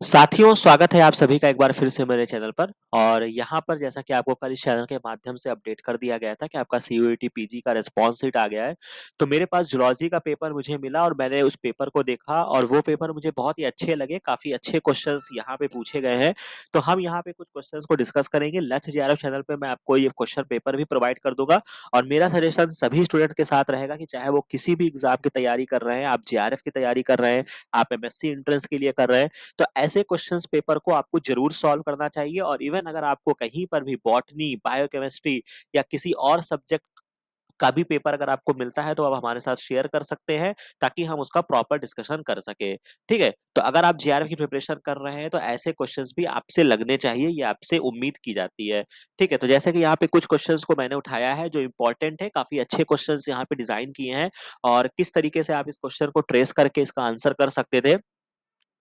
साथियों, स्वागत है आप सभी का एक बार फिर से मेरे चैनल पर। और यहाँ पर जैसा कि आपको कल इस चैनल के माध्यम से अपडेट कर दिया गया था कि आपका सीयूईटी पीजी का रिस्पॉन्स शीट आ गया है। तो मेरे पास जूलॉजी का पेपर मुझे मिला और मैंने उस पेपर को देखा और वो पेपर मुझे बहुत ही अच्छे लगे। काफ़ी अच्छे क्वेश्चंस यहाँ पे पूछे गए हैं। तो हम यहाँ पे कुछ क्वेश्चंस को डिस्कस करेंगे। लक्ष्य जेआरएफ चैनल पे मैं आपको ये क्वेश्चन पेपर भी प्रोवाइड कर दूँगा। और मेरा सजेशन सभी स्टूडेंट के साथ रहेगा कि चाहे वो किसी भी एग्ज़ाम की तैयारी कर रहे हैं, आप जेआरएफ की तैयारी कर रहे हैं, आप एमएससी एंट्रेंस के लिए कर रहे हैं, तो ऐसे क्वेश्चंस पेपर को आपको जरूर सॉल्व करना चाहिए। और इवन अगर आपको कहीं पर भी बॉटनी, बायोकेमिस्ट्री या किसी और सब्जेक्ट का भी पेपर अगर आपको मिलता है तो आप हमारे साथ शेयर कर सकते हैं ताकि हम उसका प्रॉपर डिस्कशन कर सके। ठीक है, तो अगर आप जेआरएफ की प्रिपरेशन कर रहे हैं तो ऐसे क्वेश्चंस भी आपसे लगने चाहिए, ये आपसे उम्मीद की जाती है। ठीक है, तो जैसे कि यहाँ पे कुछ क्वेश्चंस को मैंने उठाया है जो इंपॉर्टेंट है, काफी अच्छे क्वेश्चंस यहाँ पे डिजाइन किए हैं और किस तरीके से आप इस क्वेश्चन को ट्रेस करके इसका आंसर कर सकते थे।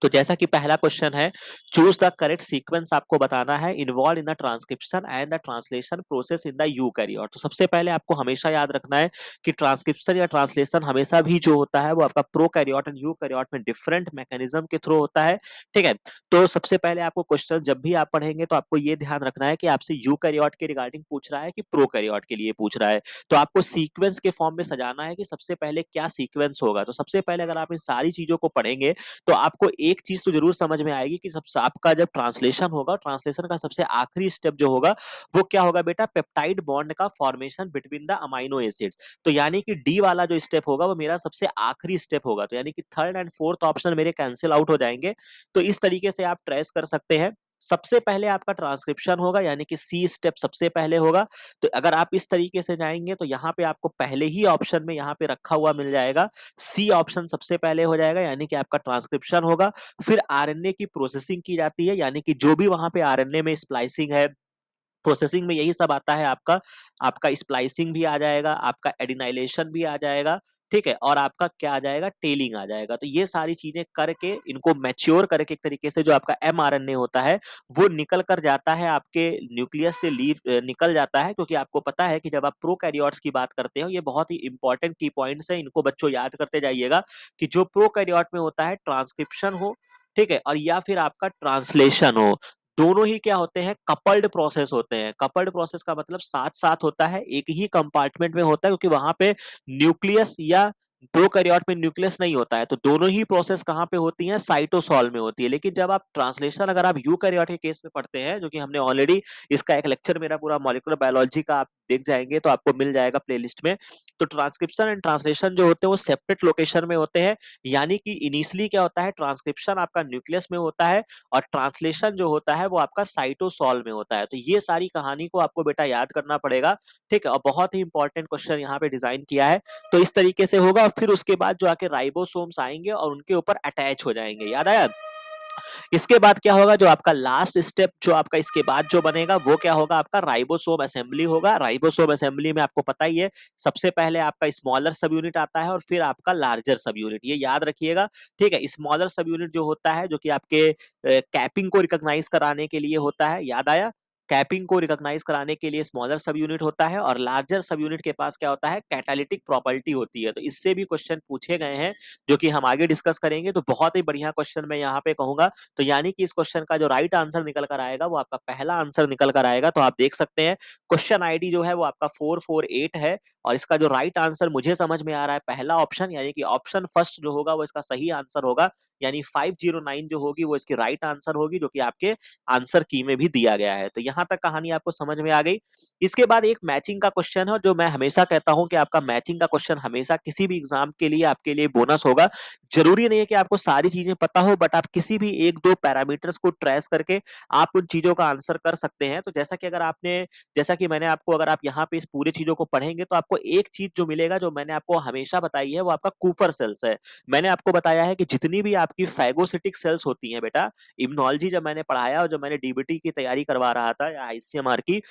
तो जैसा कि पहला क्वेश्चन है, चूज द करेक्ट सीक्वेंस आपको बताना है involve in the transcription and the translation process in the eukaryote. तो सबसे पहले आपको हमेशा याद रखना है कि ट्रांसक्रिप्शन या ट्रांसलेशन हमेशा भी जो होता है वो आपका प्रोकैरियोट एंड यूकैरियोट में डिफरेंट मैकेनिज्म के थ्रू होता है। ठीक है, तो सबसे पहले आपको क्वेश्चन जब भी आप पढ़ेंगे तो आपको ये ध्यान रखना है कि आपसे यूकैरियोट के रिगार्डिंग पूछ रहा है कि प्रोकैरियोट के लिए पूछ रहा है। तो आपको सीक्वेंस के फॉर्म में सजाना है कि सबसे पहले क्या सीक्वेंस होगा। तो सबसे पहले अगर आप इन सारी चीजों को पढ़ेंगे तो आपको एक चीज तो जरूर समझ में आएगी कि सबसे आपका जब ट्रांसलेशन होगा, ट्रांसलेशन का सबसे आखिरी स्टेप जो होगा वो क्या होगा बेटा, पेप्टाइड बॉन्ड का formation between the amino acids. तो यानी कि डी वाला जो स्टेप होगा वो मेरा सबसे आखिरी स्टेप होगा। तो यानी कि थर्ड एंड फोर्थ ऑप्शन मेरे कैंसिल आउट हो जाएंगे। तो इस तरीके से आप ट्रेस कर सकते हैं। सबसे पहले आपका ट्रांसक्रिप्शन होगा यानी कि सी स्टेप सबसे पहले होगा। तो अगर आप इस तरीके से जाएंगे तो यहाँ पे आपको पहले ही ऑप्शन में यहाँ पे रखा हुआ मिल जाएगा, सी ऑप्शन सबसे पहले हो जाएगा यानी कि आपका ट्रांसक्रिप्शन होगा। फिर आरएनए की प्रोसेसिंग की जाती है यानी कि जो भी वहां पे आरएनए में स्प्लाइसिंग है, प्रोसेसिंग में यही सब आता है। आपका आपका स्प्लाइसिंग भी आ जाएगा, आपका एडिनाइलेशन भी आ जाएगा। ठीक है, और आपका क्या आ जाएगा, टेलिंग आ जाएगा। तो ये सारी चीजें करके इनको मैच्योर करके एक तरीके से जो आपका एमआरएनए होता है वो निकल कर जाता है, आपके न्यूक्लियस से लीव निकल जाता है। क्योंकि आपको पता है कि जब आप प्रोकैरियोट्स की बात करते हो, ये बहुत ही इंपॉर्टेंट की पॉइंट्स है, इनको बच्चों याद करते जाइएगा कि जो प्रोकैरियोट में होता है ट्रांसक्रिप्शन हो, ठीक है, और या फिर आपका ट्रांसलेशन हो, दोनों ही क्या होते हैं, कपल्ड प्रोसेस होते हैं। कपल्ड प्रोसेस का मतलब साथ साथ होता है, एक ही कंपार्टमेंट में होता है, क्योंकि वहां पे न्यूक्लियस या प्रोकैरियोट में न्यूक्लियस नहीं होता है। तो दोनों ही प्रोसेस कहाँ पे होती हैं, साइटोसॉल में होती है। लेकिन जब आप ट्रांसलेशन अगर आप यूकैरियोट के केस में पढ़ते हैं, जो कि हमने ऑलरेडी इसका एक लेक्चर मेरा पूरा मॉलिक्यूलर बायोलॉजी का आप देख जाएंगे तो आपको मिल जाएगा प्लेलिस्ट में। तो ट्रांसक्रिप्शन एंड ट्रांसलेशन जो होते हैं वो सेपरेट लोकेशन में होते हैं। यानी कि इनिशियली क्या होता है, ट्रांसक्रिप्शन आपका न्यूक्लियस में होता है और ट्रांसलेशन जो होता है वो आपका साइटोसॉल में होता है। तो ये सारी कहानी को आपको बेटा याद करना पड़ेगा। ठीक है, और बहुत ही इंपॉर्टेंट क्वेश्चन यहाँ पे डिजाइन किया है। तो इस तरीके से होगा और फिर उसके बाद जो आके राइबोसोम्स आएंगे और उनके ऊपर अटैच हो जाएंगे। याद आया? इसके बाद क्या होगा, जो आपका लास्ट स्टेप जो आपका इसके बाद जो बनेगा वो क्या होगा, आपका राइबोसोम असेंबली होगा। राइबोसोम असेंबली में आपको पता ही है, सबसे पहले आपका स्मॉलर सब यूनिट आता है और फिर आपका लार्जर सब यूनिट, ये याद रखिएगा। ठीक है, स्मॉलर सब यूनिट जो होता है जो कि आपके कैपिंग को रिकॉग्नाइज कराने के लिए होता है। याद आया? कैपिंग को रिकॉग्नाइज कराने के लिए स्मॉलर सब यूनिट होता है और लार्जर सब यूनिट के पास क्या होता है, कैटालिटिक प्रॉपर्टी होती है। तो इससे भी क्वेश्चन पूछे गए हैं जो कि हम आगे डिस्कस करेंगे। तो बहुत ही बढ़िया क्वेश्चन मैं यहाँ पे कहूंगा। तो यानी कि इस क्वेश्चन का जो राइट आंसर निकल कर आएगा वो आपका पहला आंसर निकल कर आएगा। तो आप देख सकते हैं क्वेश्चन आईडी जो है वो आपका 448 है और इसका जो राइट आंसर मुझे समझ में आ रहा है पहला ऑप्शन, यानी कि ऑप्शन फर्स्ट जो होगा वो इसका सही आंसर होगा। यानी 509 जो होगी वो इसकी राइट आंसर होगी, जो कि आपके आंसर की में भी दिया गया है। तो यहां तक कहानी आपको समझ में आ गई। इसके बाद एक मैचिंग का क्वेश्चन है, जो मैं हमेशा कहता हूं कि आपका मैचिंग का क्वेश्चन हमेशा किसी भी एग्जाम के लिए आपके लिए बोनस होगा। जरूरी नहीं है कि आपको सारी चीजें पता हो, बट आप किसी भी एक दो पैरामीटर्स को ट्रेस करके आप उन चीजों का आंसर कर सकते हैं। तो जैसा कि अगर आपने, जैसा कि मैंने आपको, अगर आप यहाँ पे इस पूरे चीजों को पढ़ेंगे तो आपको एक चीज जो मिलेगा, जो मैंने आपको हमेशा बताई है, वो आपका कूपर सेल्स है। मैंने आपको बताया है कि जितनी भी आपकी फैगोसिटिक सेल्स होती हैं बेटा, इम्यूनोलॉजी जब मैंने पढ़ाया और जब मैंने डीबीटी की तैयारी करवा रहा था या आईसीएमआर की,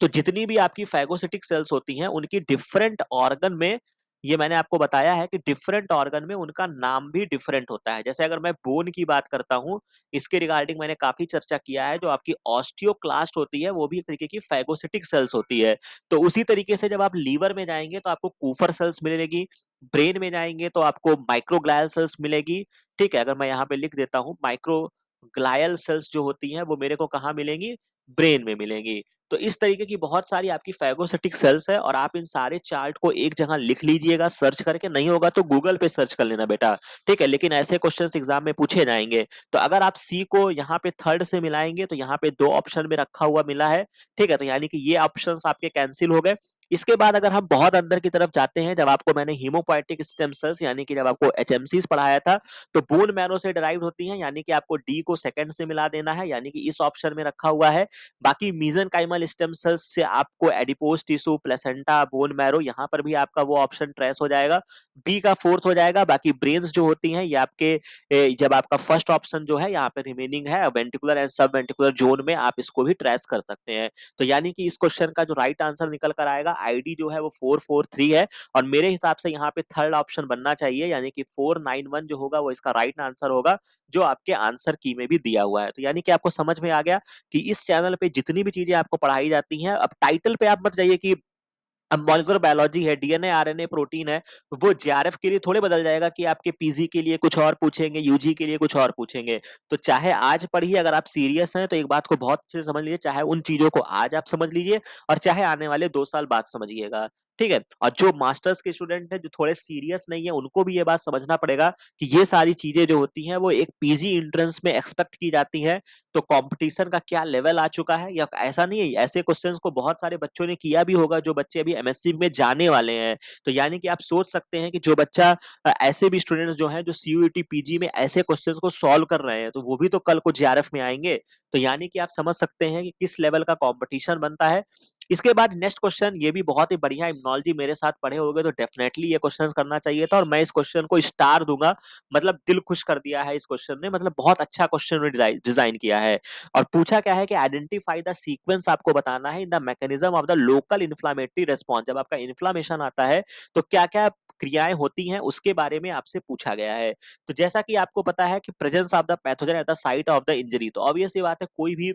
तो जितनी भी आपकी फैगोसिटिक सेल्स होती हैं उनकी डिफरेंट ऑर्गन में, ये मैंने आपको बताया है कि डिफरेंट ऑर्गन में उनका नाम भी डिफरेंट होता है। जैसे अगर मैं बोन की बात करता हूं, इसके रिगार्डिंग मैंने काफी चर्चा किया है। जो आपकी ऑस्टियोक्लास्ट होती है वो भी एक तरीके की फैगोसिटिक सेल्स होती है। तो उसी तरीके से जब आप लीवर में जाएंगे तो आपको कूफर सेल्स मिलेगी, ब्रेन में जाएंगे तो आपको माइक्रोग्लायल सेल्स मिलेगी। ठीक है, अगर मैं यहाँ पे लिख देता हूँ, माइक्रो ग्लायल सेल्स जो होती हैं वो मेरे को कहाँ मिलेंगी? ब्रेन में मिलेंगी। तो इस तरीके की बहुत सारी आपकी फेगोसिटिक सेल्स है और आप इन सारे चार्ट को एक जगह लिख लीजिएगा सर्च करके, नहीं होगा तो गूगल पे सर्च कर लेना बेटा, ठीक है? लेकिन ऐसे क्वेश्चंस एग्जाम में पूछे जाएंगे। तो अगर आप सी को यहाँ पे थर्ड से मिलाएंगे तो यहाँ पे 2 ऑप्शन में रखा हुआ मिला है, ठीक है? तो यानी कि ये ऑप्शंस आपके कैंसिल हो गए। इसके बाद अगर हम बहुत अंदर की तरफ जाते हैं, जब आपको मैंने हीमोपोएटिक स्टेम सेल्स यानी कि जब आपको एचएमसीज पढ़ाया था, तो बोन मैरो से डिराइव्ड होती हैं, यानी कि आपको डी को सेकंड से मिला देना है, यानी कि इस ऑप्शन में रखा हुआ है। बाकी मेसेनकाइमल स्टेम सेल्स से आपको adipose tissue, placenta, bone marrow, यहाँ पर भी आपका वो ऑप्शन ट्रेस हो जाएगा। बी का फोर्थ हो जाएगा। बाकी ब्रेन्स जो होती हैं ये आपके जब आपका फर्स्ट ऑप्शन जो है यहाँ पे रिमेनिंग है, वेंटिकुलर एंड सब वेंटिकुलर जोन में आप इसको भी ट्रेस कर सकते हैं। तो यानी कि इस क्वेश्चन का जो राइट आंसर निकल कर आएगा, आईडी जो है वो 443 है और मेरे हिसाब से यहाँ पे थर्ड ऑप्शन बनना चाहिए, यानी कि 491 जो होगा वो इसका राइट आंसर होगा, जो आपके आंसर की में भी दिया हुआ है। तो यानी कि आपको समझ में आ गया कि इस चैनल पे जितनी भी चीजें आपको पढ़ाई जाती हैं, अब टाइटल पे आप मत जाइए कि अब मॉलिक्यूलर बायोलॉजी है, डीएनए, आरएनए, प्रोटीन है, वो जेआरएफ के लिए थोड़े बदल जाएगा कि आपके पीजी के लिए कुछ और पूछेंगे, यूजी के लिए कुछ और पूछेंगे। तो चाहे आज पढ़िए, अगर आप सीरियस हैं तो एक बात को बहुत अच्छे से समझ लीजिए, चाहे उन चीजों को आज आप समझ लीजिए और चाहे आने वाले 2 साल बाद समझिएगा, ठीक है? और जो मास्टर्स के स्टूडेंट हैं, जो थोड़े सीरियस नहीं है, उनको भी ये बात समझना पड़ेगा कि ये सारी चीजें जो होती हैं वो एक पीजी एंट्रेंस में एक्सपेक्ट की जाती हैं। तो कंपटीशन का क्या लेवल आ चुका है, या ऐसा नहीं है, ऐसे क्वेश्चंस को बहुत सारे बच्चों ने किया भी होगा जो बच्चे अभी एमएससी में जाने वाले हैं। तो यानी कि आप सोच सकते हैं कि जो बच्चा ऐसे भी स्टूडेंट्स जो हैं जो सीयूईटी पीजी में ऐसे क्वेश्चंस को सॉल्व कर रहे हैं, तो वो भी तो कल को जेआरएफ में आएंगे। तो यानी कि आप समझ सकते हैं कि किस लेवल का कंपटीशन बनता है। इसके बाद नेक्स्ट क्वेश्चन, ये भी बहुत ही बढ़िया, इम्यूनोलॉजी मेरे साथ पढ़े होगे तो डेफिनेटली ये क्वेश्चन करना चाहिए था और मैं इस क्वेश्चन को स्टार दूंगा। मतलब दिल खुश कर दिया है इस क्वेश्चन ने, मतलब बहुत अच्छा क्वेश्चन डिजाइन किया है। और पूछा क्या है कि आइडेंटिफाई द सीक्वेंस आपको बताना है in the mechanism of the local inflammatory response. जब आपका इन्फ्लामेशन आता है तो क्या क्या क्रियाएं होती हैं उसके बारे में आपसे पूछा गया है। तो जैसा कि आपको पता है कि presence of the pathogen at the site of the injury, तो ऑब्वियस ये बात है, कोई भी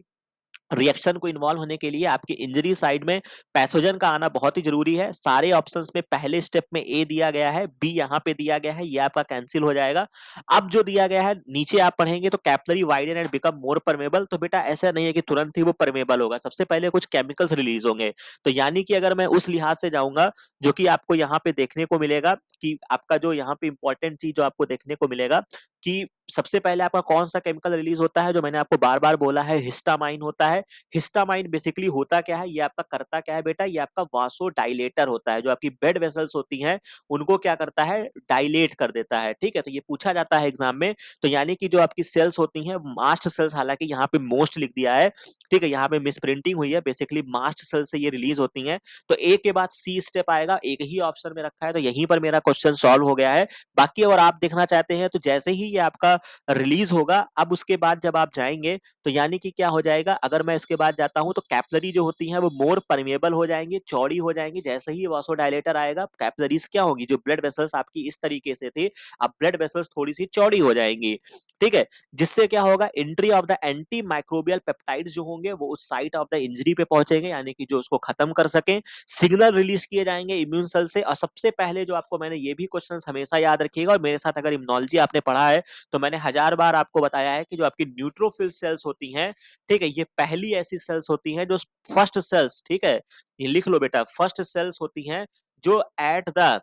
रिएक्शन को इन्वॉल्व होने के लिए आपके इंजरी साइड में पैथोजन का आना बहुत ही जरूरी है। सारे ऑप्शंस में पहले स्टेप में ए दिया गया है, बी यहाँ पे दिया गया है, ये आपका कैंसिल हो जाएगा। अब जो दिया गया है नीचे आप पढ़ेंगे तो capillary widen and become more permeable, तो बेटा ऐसा नहीं है कि तुरंत ही वो परमेबल होगा, सबसे पहले कुछ केमिकल्स रिलीज होंगे। तो यानी कि अगर मैं उस लिहाज से जाऊंगा, जो कि आपको यहाँ पे देखने को मिलेगा कि आपका जो यहाँ पे इंपॉर्टेंट चीज जो आपको देखने को मिलेगा कि सबसे पहले आपका कौन सा केमिकल रिलीज होता है, जो मैंने आपको बार बार बोला है, हिस्टामाइन होता है। हिस्टामाइन बेसिकली होता क्या है, ये आपका करता क्या है बेटा, ये आपका वासोडाइलेटर होता है। जो आपकी ब्लड वेसल्स होती हैं उनको क्या करता है, डायलेट कर देता है, ठीक है? तो ये पूछा जाता है एग्जाम में। तो यानी कि जो आपकी सेल्स होती हैं, मास्ट सेल्स, हालांकि यहाँ पे मोस्ट लिख दिया है, ठीक है, यहाँ पे मिस प्रिंटिंग हुई है, बेसिकली मास्ट सेल से ये रिलीज होती हैं। तो ए के बाद सी स्टेप आएगा, एक ही ऑप्शन में रखा है, तो यहीं पर मेरा क्वेश्चन सॉल्व हो गया है। बाकी अगर आप देखना चाहते हैं तो जैसे ही ये आपका रिलीज होगा, अब उसके बाद जब आप जाएंगे तो यानी कि क्या हो जाएगा, अगर मैं इसके बाद जाता हूं तो कैपिलरी जो होती हैं वो मोर परमेबल हो जाएंगी, चौड़ी हो जाएंगी। जैसे ही वासोडाइलेटर आएगा, कैपिलरीज क्या होगी, जो ब्लड वेसल्स आपकी इस तरीके से थी, अब ब्लड वेसल्स थोड़ी सी चौड़ी हो जाएंगी, ठीक है? जिससे क्या होगा, entry of the anti microbial peptides जो होंगे वो उस साइट ऑफ द इंजरी पे पहुंचेंगे, यानी कि जो उसको खत्म कर सकें। सिग्नल रिलीज किए जाएंगे इम्यून सेल से, और सबसे पहले जो आपको, मैंने ये भी क्वेश्चन हमेशा याद रखिएगा, और मेरे साथ अगर इम्यूनोलॉजी आपने पढ़ा है तो मैंने हजार बार आपको बताया है कि जो आपकी न्यूट्रोफिल सेल्स होती हैं, ठीक है, ये पहली ऐसी सेल्स होती हैं जो फर्स्ट सेल्स, ठीक है, ये लिख लो बेटा, फर्स्ट सेल्स होती हैं जो एट द,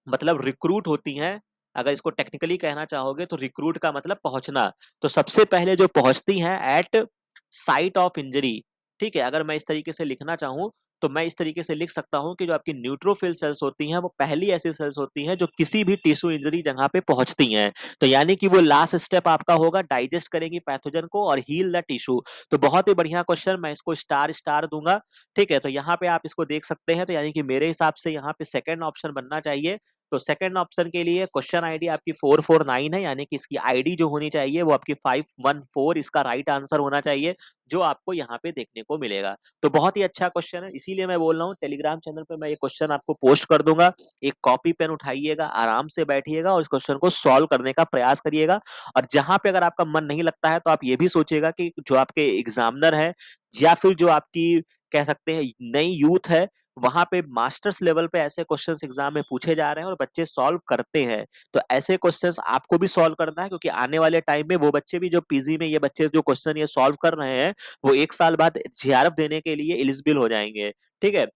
मतलब रिक्रूट होती हैं। अगर इसको टेक्निकली कहना चाहोगे तो रिक्रूट का मतलब पहुंचना। तो सबसे पहले जो पहुंचती हैं एट साइट ऑफ इंजरी, ठीक है? अगर मैं इस तरीके से लिखना चाहूं तो मैं इस तरीके से लिख सकता हूं कि जो आपकी न्यूट्रोफिल सेल्स होती हैं वो पहली ऐसी सेल्स होती हैं जो किसी भी टिश्यू इंजरी जगह पे पहुंचती हैं। तो यानी कि वो लास्ट स्टेप आपका होगा, डाइजेस्ट करेंगी पैथोजन को और हील द टिश्यू। तो बहुत ही बढ़िया क्वेश्चन, मैं इसको स्टार स्टार दूंगा, ठीक है? तो यहाँ पे आप इसको देख सकते हैं। तो यानी कि मेरे हिसाब से यहाँ पे सेकंड ऑप्शन बनना चाहिए। तो सेकंड ऑप्शन के लिए क्वेश्चन आईडी आपकी 449 है, यानी कि इसकी आईडी जो होनी चाहिए वो आपकी 514 इसका राइट आंसर होना चाहिए, जो आपको यहाँ पे देखने को मिलेगा। तो बहुत ही अच्छा क्वेश्चन है, इसीलिए मैं बोल रहा हूँ टेलीग्राम चैनल पे मैं ये क्वेश्चन आपको पोस्ट कर दूंगा। एक कॉपी पेन उठाइएगा, आराम से बैठिएगा और इस क्वेश्चन को सॉल्व करने का प्रयास करिएगा। और जहां पे अगर आपका मन नहीं लगता है तो आप ये भी सोचिएगा कि जो आपके एग्जामिनर है या फिर जो आपकी कह सकते हैं नई यूथ है, वहाँ पे मास्टर्स लेवल पे ऐसे क्वेश्चंस एग्जाम में पूछे जा रहे हैं और बच्चे सॉल्व करते हैं। तो ऐसे क्वेश्चंस आपको भी सॉल्व करना है, क्योंकि आने वाले टाइम में वो बच्चे भी जो पीजी में ये बच्चे जो क्वेश्चन ये सॉल्व कर रहे हैं, वो 1 साल बाद जेआरएफ देने के लिए एलिजिबल हो जाएँगे। ठीक है?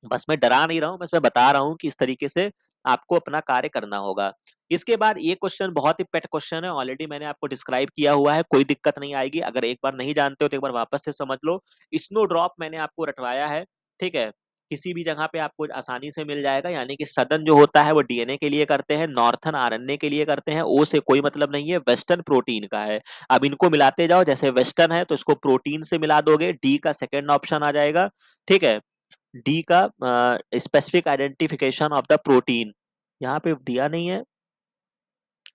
बस मैं डरा नहीं रहा हूँ, बस मैं बता रहा हूँ कि इस तरीके से आपको अपना कार्य करना होगा। इसके बाद ये क्वेश्चन बहुत ही पेट क्वेश्चन है, ऑलरेडी मैंने आपको डिस्क्राइब किया हुआ है, कोई दिक्कत नहीं आएगी। अगर एक बार नहीं जानते हो तो एक बार वापस से समझ लो। स्नो ड्रॉप मैंने आपको रटवाया है, ठीक है? किसी भी जगह पे आपको आसानी से मिल जाएगा, यानी कि सदर्न जो होता है वो डीएनए के लिए करते हैं, नॉर्थर्न आरएनए के लिए करते हैं, ओ से कोई मतलब नहीं है, वेस्टर्न प्रोटीन का है। अब इनको मिलाते जाओ, जैसे वेस्टर्न है तो इसको प्रोटीन से मिला दोगे, डी का सेकंड ऑप्शन आ जाएगा, ठीक है? डी का specific identification of the protein यहाँ पे दिया नहीं है।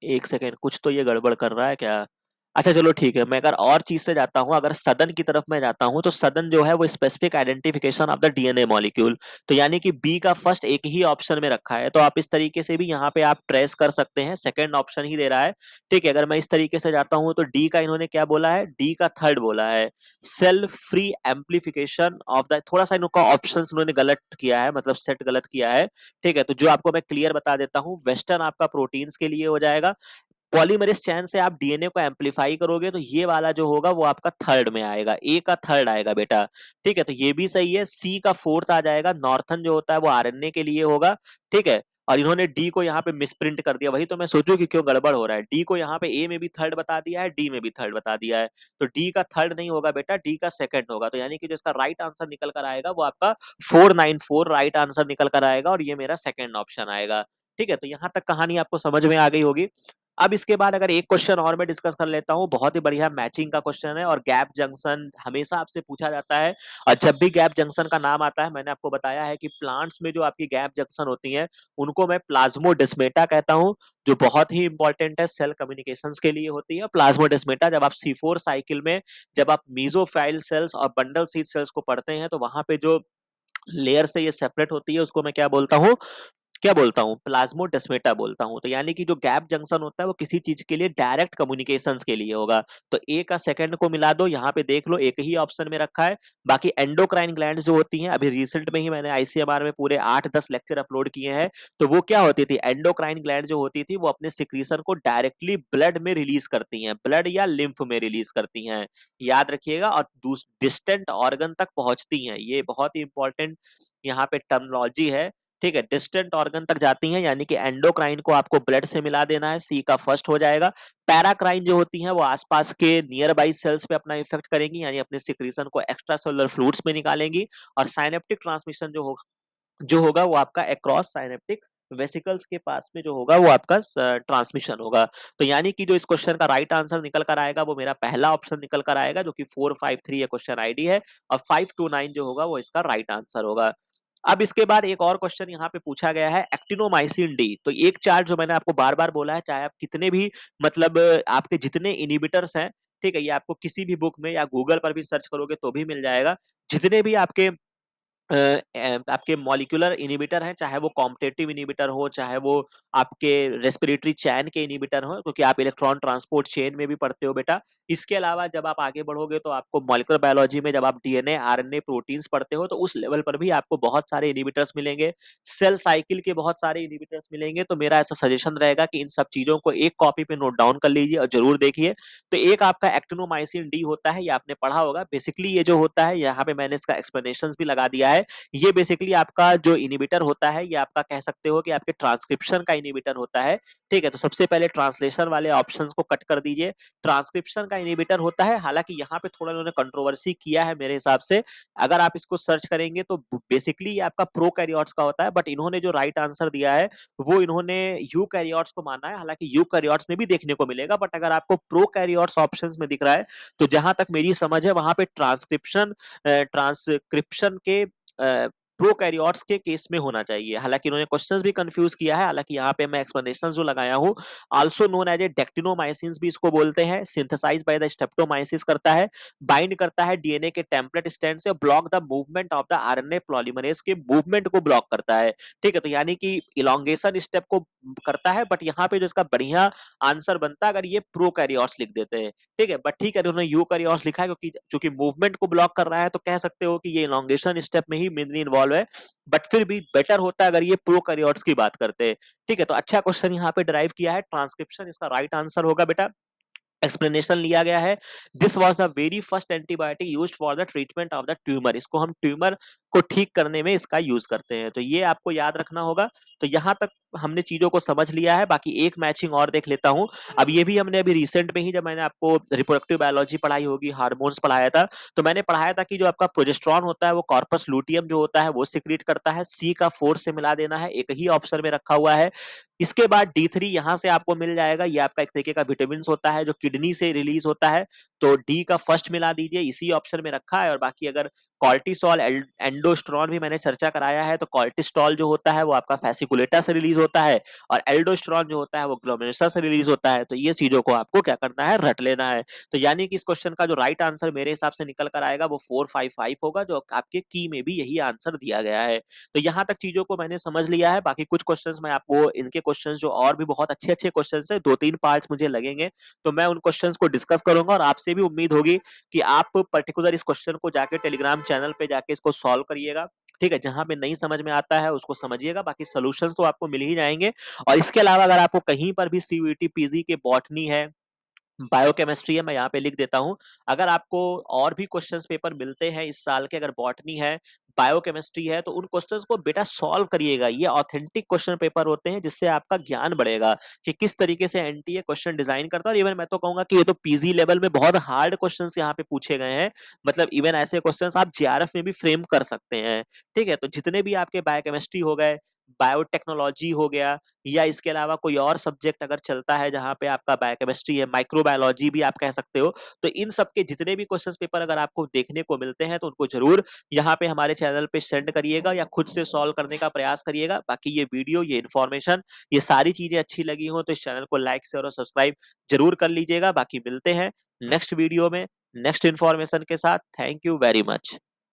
एक सेकेंड, कुछ तो ये गड़बड़ कर रहा है क्या? अच्छा चलो ठीक है, मैं अगर और चीज से जाता हूँ, अगर सदन की तरफ मैं जाता हूँ, तो सदन जो है वो specific identification of the DNA molecule. तो यानी कि बी का फर्स्ट एक ही ऑप्शन में रखा है, तो आप इस तरीके से भी यहाँ पे आप ट्रेस कर सकते हैं, सेकंड ऑप्शन ही दे रहा है। ठीक है, अगर मैं इस तरीके से जाता हूँ तो डी का इन्होंने क्या बोला है, डी का थर्ड बोला है, cell free amplification of the, थोड़ा सा इनका ऑप्शन उन्होंने गलत किया है, मतलब सेट गलत किया है। ठीक है, तो जो आपको मैं क्लियर बता देता हूँ, वेस्टर्न आपका प्रोटीन्स के लिए हो जाएगा। पॉलीमरेज चैन से आप डीएनए को एम्पलीफाई करोगे तो ये वाला जो होगा वो आपका थर्ड में आएगा, ए का थर्ड आएगा बेटा। ठीक है, तो ये भी सही है, सी का फोर्थ आ जाएगा, नॉर्थन जो होता है वो आरएनए के लिए होगा। ठीक है, और इन्होंने डी को यहाँ पे मिसप्रिंट कर दिया, वही तो मैं सोचूं कि क्यों गड़बड़ हो रहा है। डी को यहाँ पे ए में भी थर्ड बता दिया है, डी में भी थर्ड बता दिया है, तो डी का थर्ड नहीं होगा बेटा, डी का सेकंड होगा। तो यानी कि जो इसका राइट आंसर निकल कर आएगा वो आपका 494 राइट आंसर निकल कर आएगा, और ये मेरा सेकंड ऑप्शन आएगा। ठीक है, तो यहाँ तक कहानी आपको समझ में आ गई होगी। अब इसके बाद अगर एक क्वेश्चन और मैं डिस्कस कर लेता हूँ, बहुत ही बढ़िया मैचिंग का क्वेश्चन है, और गैप जंक्शन हमेशा आपसे पूछा जाता है। और जब भी गैप जंक्शन का नाम आता है, मैंने आपको बताया है कि प्लांट्स में जो आपकी गैप जंक्शन होती है उनको मैं प्लाज्मोडेस्मेटा कहता हूँ, जो बहुत ही इंपॉर्टेंट है, सेल कम्युनिकेशंस के लिए होती है। प्लाज्मोडेस्मेटा जब आप C4 साइकिल में, जब आप मीजोफाइल सेल्स और बंडल सीड सेल्स को पढ़ते हैं, तो वहां पे जो लेयर से ये सेपरेट होती है उसको मैं क्या बोलता हूँ, प्लाज्मोडेस्मेटा बोलता हूँ। तो यानी कि जो गैप जंक्शन होता है वो किसी चीज के लिए डायरेक्ट कम्युनिकेशंस के लिए होगा। तो ए का सेकंड को मिला दो, यहाँ पे देख लो एक ही ऑप्शन में रखा है। बाकी एंडोक्राइन ग्लैंड जो होती हैं, अभी रिसेंट में ही मैंने आईसीएमआर में पूरे 8-10 लेक्चर अपलोड किए हैं। तो वो क्या होती थी, एंडोक्राइन ग्लैंड जो होती थी वो अपने सिक्रीशन को डायरेक्टली ब्लड में रिलीज करती हैं, ब्लड या लिम्फ में रिलीज करती हैं, याद रखिएगा, और डिस्टेंट ऑर्गन तक पहुंचती हैं। ये बहुत ही इंपॉर्टेंट यहाँ पे टर्मिनोलॉजी है। ठीक है, डिस्टेंट ऑर्गन तक जाती हैं, यानी कि एंडोक्राइन को आपको ब्लड से मिला देना है, सी का फर्स्ट हो जाएगा। पैराक्राइन जो होती हैं वो आसपास के नियर बाई सेल्स पे अपना इफेक्ट करेंगी, यानी अपने सिक्रीशन को एक्स्ट्रा सेलुलर फ्लूइड्स में निकालेंगी। और साइनेप्टिक ट्रांसमिशन जो होगा वो आपका अक्रॉस साइनेप्टिक वेसिकल्स के पास में जो होगा वो आपका ट्रांसमिशन होगा। तो यानी कि जो इस क्वेश्चन का राइट आंसर निकल कर आएगा वो मेरा पहला ऑप्शन निकल कर आएगा, जो कि 453 ये क्वेश्चन आईडी है, और 529 जो होगा वो इसका राइट आंसर होगा। अब इसके बाद एक और क्वेश्चन यहाँ पे पूछा गया है, एक्टिनोमाइसिन डी। तो एक चार्ट जो मैंने आपको बार बार बोला है, चाहे आप कितने भी, मतलब आपके जितने इनिबिटर्स हैं, ठीक है, ये आपको किसी भी बुक में या गूगल पर भी सर्च करोगे तो भी मिल जाएगा। जितने भी आपके मॉलिक्यूलर इनिबिटर हैं, चाहे वो कॉम्पिटिटिव इनिबिटर हो, चाहे वो आपके रेस्पिरेटरी चैन के इनिबिटर हो, क्योंकि आप इलेक्ट्रॉन ट्रांसपोर्ट चेन में भी पढ़ते हो बेटा। इसके अलावा जब आप आगे बढ़ोगे तो आपको मॉलिक्यूलर बायोलॉजी में जब आप डीएनए आरएनए प्रोटीन्स पढ़ते हो तो उस लेवल पर भी आपको बहुत सारे इनिबिटर्स मिलेंगे, सेल साइकिल के बहुत सारे इनिबिटर्स मिलेंगे। तो मेरा ऐसा सजेशन रहेगा कि इन सब चीजों को एक कॉपी पे नोट डाउन कर लीजिए और जरूर देखिए। तो एक आपका एक्टिनोमाइसिन डी होता है, ये आपने पढ़ा होगा। बेसिकली ये जो होता है, यहाँ पे मैंने इसका एक्सप्लेनेशन भी लगा दिया है। ये बेसिकली आपका जो इनिबिटर होता है, ये आपका कह सकते हो कि आपके ट्रांसक्रिप्शन का इनिबिटर होता है। ठीक है, तो सबसे पहले ट्रांसलेशन वाले ऑप्शंस को कट कर दीजिए, ट्रांसक्रिप्शन का इनिबिटर होता है। हालांकि यहाँ पे थोड़ा इन्होंने कंट्रोवर्सी किया है मेरे हिसाब से, अगर आप इसको सर्च करेंगे तो बेसिकली ये आपका प्रोकैरियोट्स का होता है, बट इन्होंने जो राइट आंसर दिया है वो इन्होंने यूकैरियोट्स को माना है। हालांकि यूकैरियोट्स में भी देखने को मिलेगा, बट अगर आपको प्रोकैरियोट्स ऑप्शंस में दिख रहा है, तो जहां तक मेरी समझ है वहां पे ट्रांसक्रिप्शन के प्रोकैरियोट्स के केस में होना चाहिए। हालांकि इन्होंने क्वेश्चंस भी कंफ्यूज किया है, हालांकि यहाँ पे मैं एक्सप्लेनेशन जो लगाया हूँ, आल्सो नोन एज ए डेक्टिनोमाइसिन्स भी इसको बोलते हैं, सिंथेसाइज बाय द स्ट्रेप्टोमाइसिस करता है, बाइंड करता है डीएनए के टेम्पलेट स्ट्रैंड से, block the movement of the RNA polymerase के मूवमेंट को ब्लॉक करता है। ठीक है, तो यानी कि इलोंगेशन स्टेप को करता है, बट यहाँ पे जो इसका बढ़िया आंसर बनता है अगर ये प्रोकैरियोट्स लिख देते हैं। ठीक है, बट ठीक है, उन्होंने यूकैरियोट्स लिखा है क्योंकि चूंकि मूवमेंट को ब्लॉक कर रहा है, तो कह सकते हो कि ये इलोंगेशन स्टेप में ही मेनली इन्वॉल्व सॉल्व है, बट फिर भी बेटर होता है अगर ये प्रोकैरियोट्स की बात करते हैं। ठीक है, तो अच्छा क्वेश्चन यहाँ पे ड्राइव किया है, ट्रांसक्रिप्शन इसका राइट आंसर होगा बेटा। एक्सप्लेनेशन लिया गया है, this was the very first antibiotic used for the treatment of the tumour, इसको हम ट्यूमर को ठीक करने में इसका यूज करते हैं, तो ये आपको याद रखना होगा। तो यहां तक हमने चीजों को समझ लिया है, बाकी एक मैचिंग और देख लेता हूं। अब ये भी हमने अभी रिसेंट में ही, जब मैंने आपको रिप्रोडक्टिव बायोलॉजी पढ़ाई होगी, हार्मोन्स पढ़ाया था, तो मैंने पढ़ाया था कि जो आपका प्रोजेस्टेरॉन होता है वो कॉर्पस लुटियम जो होता है वो सिक्रीट करता है, सी का 4 से मिला देना है, एक ही ऑप्शन में रखा हुआ है। इसके बाद D3 यहां से आपको मिल जाएगा, ये आपका एक तरीके का विटामिन होता है जो किडनी से रिलीज होता है, तो डी का फर्स्ट मिला दीजिए, इसी ऑप्शन में रखा है। और बाकी अगर कॉर्टिसोल, एंडोस्टेरॉन भी मैंने चर्चा कराया है, तो कॉर्टिस्टॉल जो होता है वो आपका फेसिकुलेटा से रिलीज होता है, और एल्डोस्टेरॉन जो होता है वो ग्लोमेरुलस से रिलीज होता है। तो ये चीजों को आपको क्या करना है, रट लेना है। तो यानी कि इस क्वेश्चन का जो राइट आंसर मेरे हिसाब से निकल कर आएगा वो 455 होगा, जो आपके की में भी यही आंसर दिया गया है। तो यहां तक चीजों को मैंने समझ लिया है, बाकी कुछ क्वेश्चंस मैं आपको, इनके क्वेश्चंस जो और भी बहुत अच्छे अच्छे क्वेश्चंस है, 2-3 पार्ट्स मुझे लगेंगे, तो मैं उन क्वेश्चंस को डिस्कस करूंगा, और आपसे भी उम्मीद होगी कि आप पर्टिकुलर इस क्वेश्चन को जाके टेलीग्राम चैनल पे जाके इसको सॉल्व करिएगा। ठीक है, जहां पे नहीं समझ में आता है उसको समझिएगा, बाकी सॉल्यूशंस तो आपको मिल ही जाएंगे। और इसके अलावा अगर आपको कहीं पर भी सीयूईटी पीजी के बॉटनी है, बायोकेमिस्ट्री है, मैं यहाँ पे लिख देता हूँ। अगर आपको और भी क्वेश्चंस पेपर मिलते हैं इस साल के, अगर बॉटनी है, बायोकेमिस्ट्री है, तो उन क्वेश्चंस को बेटा सॉल्व करिएगा। ये ऑथेंटिक क्वेश्चन पेपर होते हैं जिससे आपका ज्ञान बढ़ेगा कि किस तरीके से एनटीए क्वेश्चन डिजाइन करता है। और इवन मैं तो कहूंगा कि ये तो पीजी लेवल में बहुत हार्ड क्वेश्चंस यहाँ पे पूछे गए हैं, मतलब इवन ऐसे क्वेश्चंस आप जेआरएफ में भी फ्रेम कर सकते हैं। ठीक है, तो जितने भी आपके बायोकेमिस्ट्री हो गए, बायोटेक्नोलॉजी हो गया, या इसके अलावा कोई और सब्जेक्ट अगर चलता है जहां पे आपका बायोकेमिस्ट्री है, माइक्रोबायोलॉजी भी आप कह सकते हो, तो इन सब के जितने भी क्वेश्चन पेपर अगर आपको देखने को मिलते हैं तो उनको जरूर यहाँ पे हमारे चैनल पे सेंड करिएगा, या खुद से सॉल्व करने का प्रयास करिएगा। बाकी ये वीडियो, ये इन्फॉर्मेशन, ये सारी चीजें अच्छी लगी हो तो इस चैनल को लाइक शेयर और सब्सक्राइब जरूर कर लीजिएगा। बाकी मिलते हैं नेक्स्ट वीडियो में नेक्स्ट इन्फॉर्मेशन के साथ। Thank you very much.